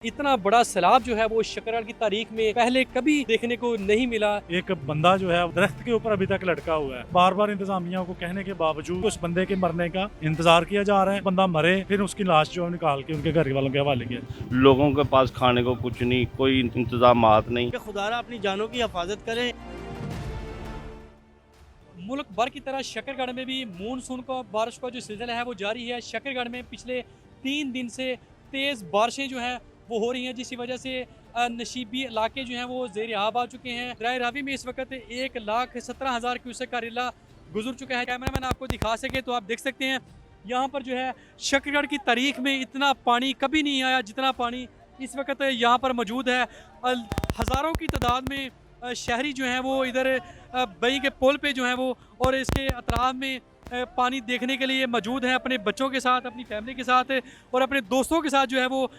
इतना बड़ा सैलाब जो है वो शकरगढ़ की तारीख में पहले कभी देखने को नहीं मिला। एक बंदा जो है दरख्त के ऊपर अभी तक लटका हुआ है। बार बार इंतजामिया को कहने के बावजूद उस बंदे के मरने का इंतजार किया जा रहा है। बंदा मरे फिर उसकी लाश जो है निकाल के उनके घर वालों के हवाले किया। लोगों के पास खाने को कुछ नहीं, कोई इंतजामात नहीं। खुदारा अपनी जानों की हिफाजत करें। मुल्क भर की तरह शकरगढ़ में भी मानसून का बारिश का जो सिलसिला है वो जारी है। शकरगढ़ में पिछले 3 दिन से तेज़ बारिशें जो हैं वो हो रही हैं, जिसकी वजह से नशीबी इलाके जो हैं वो ज़ेर आब आ चुके हैं। दरिया रावी में इस वक्त 1,17,000 क्यूसेक का रिला गुजर चुका है। कैमरामैन आपको दिखा सके तो आप देख सकते हैं यहाँ पर जो है शकरगढ़ की तारीख में इतना पानी कभी नहीं आया जितना पानी इस वक्त यहाँ पर मौजूद है। हज़ारों की तादाद में शहरी जो हैं वो इधर बई के पुल पे जो हैं वो और इसके अतराफ में पानी देखने के लिए मौजूद हैं, अपने बच्चों के साथ, अपनी फैमिली के साथ और अपने दोस्तों के साथ जो है वो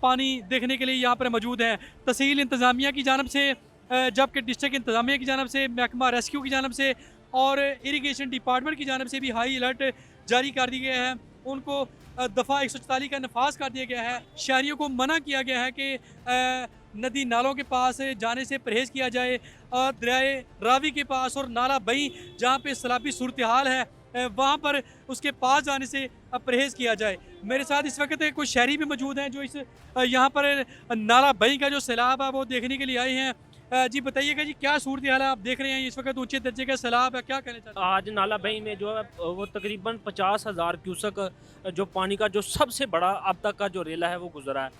पानी देखने के लिए यहाँ पर मौजूद हैं। तहसील इंतज़ामिया की जानब से, जबकि डिस्ट्रिक्ट इंतज़ामिया की जानब से, महकमा रेस्क्यू की जानब से और इरीगेशन डिपार्टमेंट की जानब से भी हाई अलर्ट जारी कर दिए गए हैं। उनको दफ़ा 144 का नफाज कर दिया गया है। शहरियों को मना किया गया है कि नदी नालों के पास जाने से परहेज़ किया जाए। दरियाए रावी के पास और नाला बई जहाँ पे सैलाबी सूरत हाल है वहाँ पर उसके पास जाने से परहेज़ किया जाए। मेरे साथ इस वक्त कुछ शहरी भी मौजूद हैं जो इस यहाँ पर नाला बई का जो सैलाब है वो देखने के लिए आए हैं। जी बताइएगा जी, क्या सूरत हाल है? आप देख रहे हैं इस वक्त ऊंचे दर्जे का सैलाब है, क्या कहना चाहते हैं? आज नाला बई में जो है वो तकरीबन 50,000 क्यूसेक जो पानी का जो सबसे बड़ा अब तक का जो रेला है वो गुजरा है।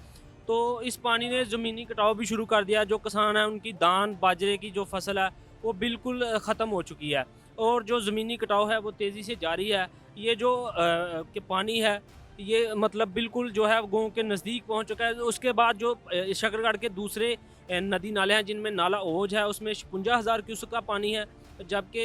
तो इस पानी ने ज़मीनी कटाव भी शुरू कर दिया। जो किसान हैं उनकी धान बाजरे की जो फसल है वो बिल्कुल ख़त्म हो चुकी है और जो ज़मीनी कटाव है वो तेज़ी से जारी है। ये जो कि पानी है ये मतलब बिल्कुल जो है गाँव के नज़दीक पहुंच चुका है। उसके बाद जो शकरगढ़ के दूसरे नदी नाले हैं जिनमें नाला ओज है उसमें 56,000 क्यूसेक का पानी है, जबकि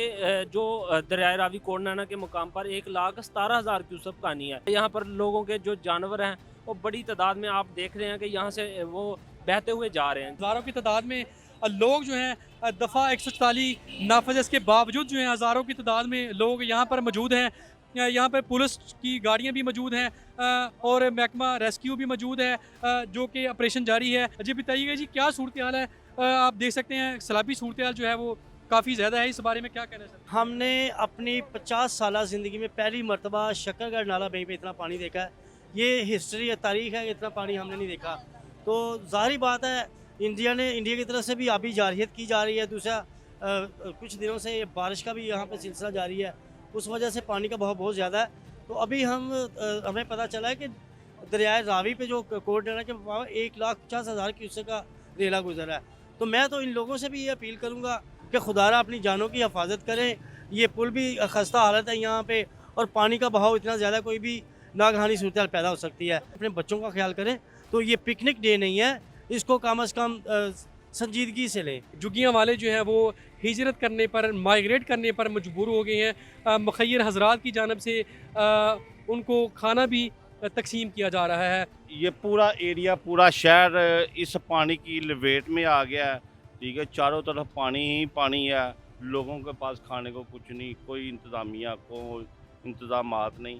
जो दरियाए रावी कोडनाना के मुकाम पर 1,17,000 क्यूसेक पानी है। यहाँ पर लोगों के जो जानवर हैं वो बड़ी तादाद में आप देख रहे हैं कि यहाँ से वो बहते हुए जा रहे हैं। हज़ारों की तादाद में लोग जो हैं दफ़ा 144 नाफज के बावजूद जो हैं हज़ारों की तादाद में लोग यहाँ पर मौजूद हैं। यहाँ पर पुलिस की गाड़ियाँ भी मौजूद हैं और महकमा रेस्क्यू भी मौजूद है जो कि ऑपरेशन जारी है। जी बताइएगा जी, क्या सूरत हाल है? आप देख सकते हैं सैलाबी सूरत हाल जो है वो काफ़ी ज़्यादा है, इस बारे में क्या कहना चाहते हैं? हमने अपनी 50 साल ज़िंदगी में पहली मरतबा शकरगढ़ नाला बई पे इतना पानी देखा है। ये हिस्ट्री है, तारीख़ है, इतना पानी हमने नहीं देखा। तो ज़ाहिर बात है इंडिया की तरफ से भी आबी जारियत की जा रही है। दूसरा कुछ दिनों से बारिश का भी यहाँ पे सिलसिला जारी है, उस वजह से पानी का बहाव बहुत ज़्यादा है। तो अभी हमें पता चला है कि दरियाए रावी पे जो कोडनाना के 1,50,000 क्यूसेक का रेला गुजरा है। तो मैं तो इन लोगों से भी ये अपील करूँगा कि खुदारा अपनी जानों की हिफाजत करें। ये पुल भी खस्ता हालत है यहाँ पे और पानी का बहाव इतना ज़्यादा, कोई भी नागहानी सूरत हाल पैदा हो सकती है। अपने बच्चों का ख्याल करें। तो ये पिकनिक डे नहीं है, इसको कम अज़ कम संजीदगी से लें। झुग्गियाँ वाले जो हैं वो हिजरत करने पर, माइग्रेट करने पर मजबूर हो गए हैं। मुखैर हजरात की जानब से उनको खाना भी तकसीम किया जा रहा है। ये पूरा एरिया, पूरा शहर इस पानी की लपेट में आ गया है। ठीक है, चारों तरफ पानी ही पानी है। लोगों के पास खाने को कुछ नहीं, कोई इंतज़ामिया को इंतज़ामात नहीं।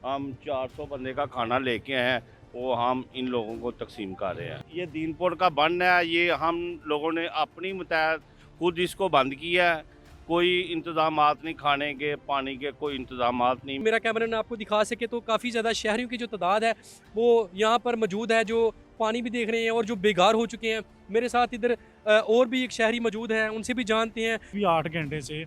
हम 400 बंदे का खाना लेके आए हैं, वो हम इन लोगों को तकसीम कर रहे हैं। ये दीनपुर का बंद है, ये हम लोगों ने अपनी मुताबिक खुद इसको बंद किया है। कोई इंतज़ामात नहीं, खाने के पानी के कोई इंतज़ामात नहीं। मेरा कैमरा आपको दिखा सके तो काफ़ी ज़्यादा शहरियों की जो तादाद है वो यहाँ पर मौजूद है, जो पानी भी देख रहे हैं और जो बेघर हो चुके हैं। मेरे साथ इधर और भी एक शहरी मौजूद हैं, उनसे भी जानते हैं। अभी 8 घंटे से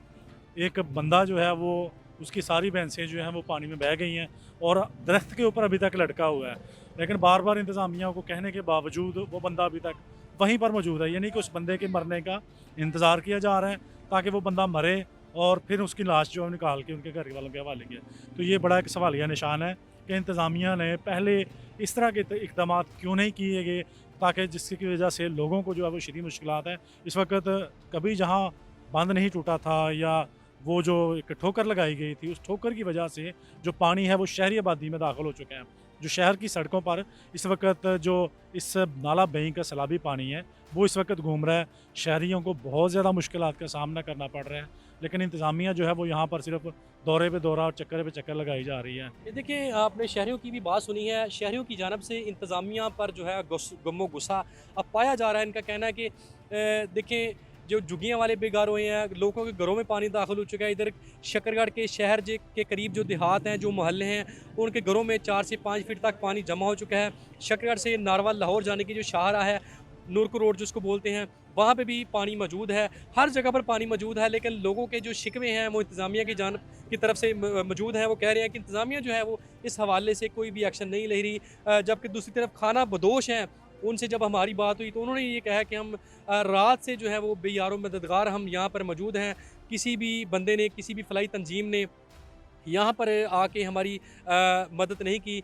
एक बंदा जो है वो उसकी सारी भैंसें जो हैं वो पानी में बह गई हैं और दरख्त के ऊपर अभी तक लटका हुआ है। लेकिन बार बार इंतज़ामिया को कहने के बावजूद वो बंदा अभी तक वहीं पर मौजूद है। यानी कि उस बंदे के मरने का इंतज़ार किया जा रहा है ताकि वो बंदा मरे और फिर उसकी लाश जो है निकाल के उनके घर वालों के हवाले किया। तो ये बड़ा एक सवालिया निशान है कि इंतज़ामिया ने पहले इस तरह के इक़दाम क्यों नहीं किए गए ताकि जिसकी वजह से लोगों को जो है वो शदीद मुश्किलात है। इस वक्त कभी जहाँ बंद नहीं टूटा था या वो जो एक ठोकर लगाई गई थी, उस ठोकर की वजह से जो पानी है वो शहरी आबादी में दाखिल हो चुके हैं। जो शहर की सड़कों पर इस वक्त जो इस नाला बही का सैलाबी पानी है वो इस वक्त घूम रहा है। शहरियों को बहुत ज़्यादा मुश्किलात का सामना करना पड़ रहा है, लेकिन इंतज़ामिया जो है वो यहाँ पर सिर्फ दौरे पे दौरा और चक्कर पे चक्कर लगाई जा रही है। ये देखिए, आपने शहरियों की भी बात सुनी है। शहरियों की जानब से इंतज़ामिया पर जो है गमो गुस्सा अब पाया जा रहा है। इनका कहना है कि देखें, जो झुग्गियाँ वाले बेघर हुए हैं, लोगों के घरों में पानी दाखिल हो चुका है। इधर शकरगढ़ के शहर के करीब जो देहात हैं, जो मोहल्ले हैं, उनके घरों में 4 से 5 फीट तक पानी जमा हो चुका है। शकरगढ़ से नारवल लाहौर जाने की जो शाहराह है, नूरपुर रोड जिसको बोलते हैं, वहाँ पे भी पानी मौजूद है। हर जगह पर पानी मौजूद है, लेकिन लोगों के जो शिकवे हैं वो इंतज़ामिया की जानब की तरफ से मौजूद हैं। वो कह रहे हैं कि इंतज़ामिया जो है वो इस हवाले से कोई भी एक्शन नहीं ले रही। जबकि दूसरी तरफ खाना बदोश हैं, उनसे जब हमारी बात हुई तो उन्होंने ये कहा कि हम रात से जो है वो बेयारो मददगार हम यहाँ पर मौजूद हैं। किसी भी बंदे ने, किसी भी फलाई तंजीम ने यहाँ पर आके हमारी मदद नहीं की।